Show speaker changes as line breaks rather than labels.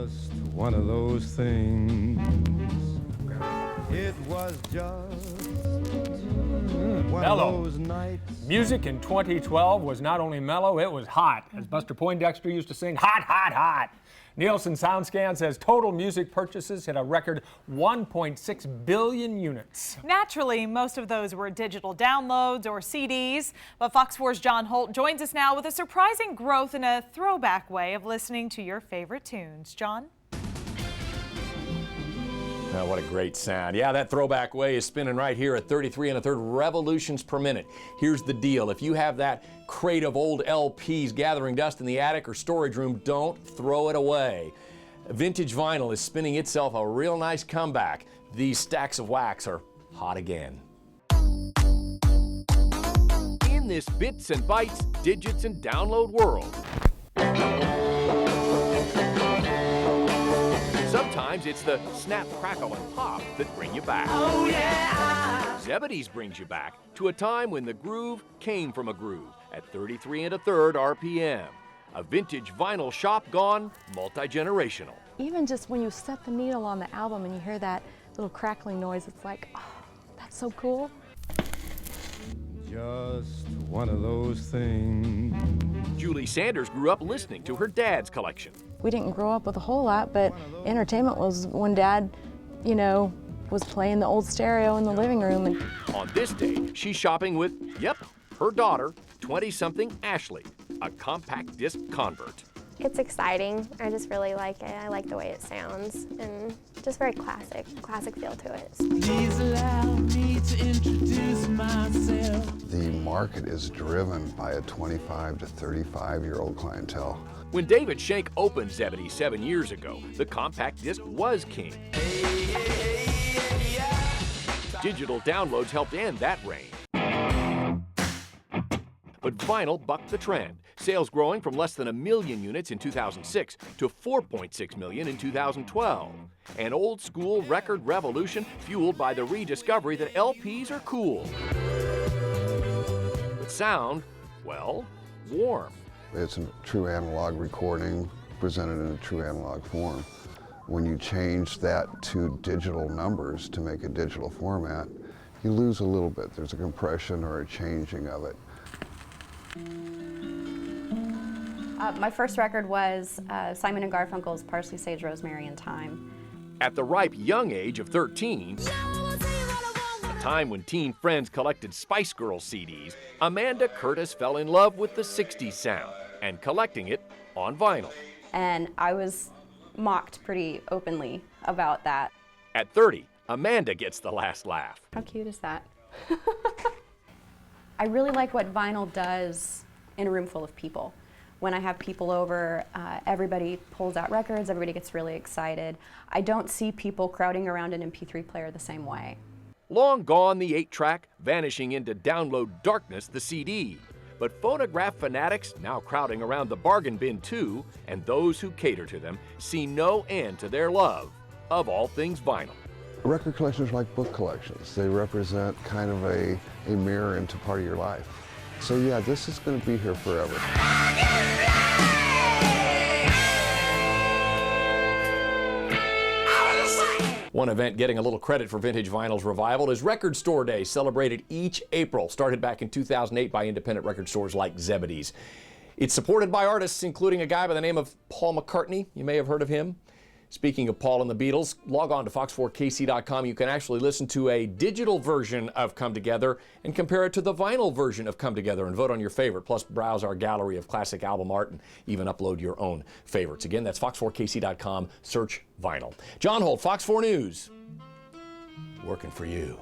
Just one of those things. It was just one
mellow.
of those nights.
Music in 2012 was not only mellow, it was hot. As Buster Poindexter used to sing, hot, hot, hot. Nielsen SoundScan says total music purchases hit a record 1.6 billion units.
Naturally, most of those were digital downloads or CDs, but Fox 4's John Holt joins us now with a surprising growth in a throwback way of listening to your favorite tunes. John?
Oh, what a great sound. Yeah, that throwback way is spinning right here at 33 1/3 revolutions per minute. Here's the deal. If you have that crate of old LPs gathering dust in the attic or storage room, don't throw it away. Vintage Vinyl is spinning itself a real nice comeback. These stacks of wax are hot again. In this bits and bytes, digits and download world, sometimes it's the snap, crackle, and pop that bring you back. Oh, yeah! Zebedee's brings you back to a time when the groove came from a groove at 33 1/3 RPM. A vintage vinyl shop gone multi-generational.
Even just when you set the needle on the album and you hear that little crackling noise, it's like, oh, that's so cool.
Just one of those things.
Julie Sanders grew up listening to her dad's collection.
We didn't grow up with a whole lot, but entertainment was when Dad, was playing the old stereo in the living room. And
on this day, she's shopping with, her daughter, 20-something Ashley, a compact disc convert.
It's exciting. I just really like it. I like the way it sounds and just very classic feel to it.
Please allow me to introduce myself.
The market is driven by a 25 to 35-year-old clientele.
When David Shank opened Zebedee 7 years ago, the compact disc was king. Digital downloads helped end that reign. But vinyl bucked the trend, sales growing from less than 1 million units in 2006 to 4.6 million in 2012. An old-school record revolution fueled by the rediscovery that LPs are cool. But sound, well, warm.
It's a true analog recording presented in a true analog form. When you change that to digital numbers to make a digital format, you lose a little bit. There's a compression or a changing of it.
My first record was Simon & Garfunkel's Parsley, Sage, Rosemary, and Thyme.
At the ripe young age of 13, a time when teen friends collected Spice Girls CDs, Amanda Curtis fell in love with the 60s sound and collecting it on vinyl.
And I was mocked pretty openly about that.
At 30, Amanda gets the last laugh.
How cute is that? I really like what vinyl does in a room full of people. When I have people over, everybody pulls out records, everybody gets really excited. I don't see people crowding around an MP3 player the same way.
Long gone the 8-track, vanishing into download darkness the CD. But phonograph fanatics, now crowding around the bargain bin too, and those who cater to them, see no end to their love of all things vinyl.
Record collections are like book collections. They represent kind of a mirror into part of your life. So yeah, this is going to be here forever.
One event getting a little credit for Vintage Vinyl's revival is Record Store Day, celebrated each April, started back in 2008 by independent record stores like Zebedee's. It's supported by artists including a guy by the name of Paul McCartney. You may have heard of him. Speaking of Paul and the Beatles, log on to fox4kc.com. You can actually listen to a digital version of Come Together and compare it to the vinyl version of Come Together and vote on your favorite. Plus, browse our gallery of classic album art and even upload your own favorites. Again, that's fox4kc.com. Search vinyl. John Holt, Fox 4 News. Working for you.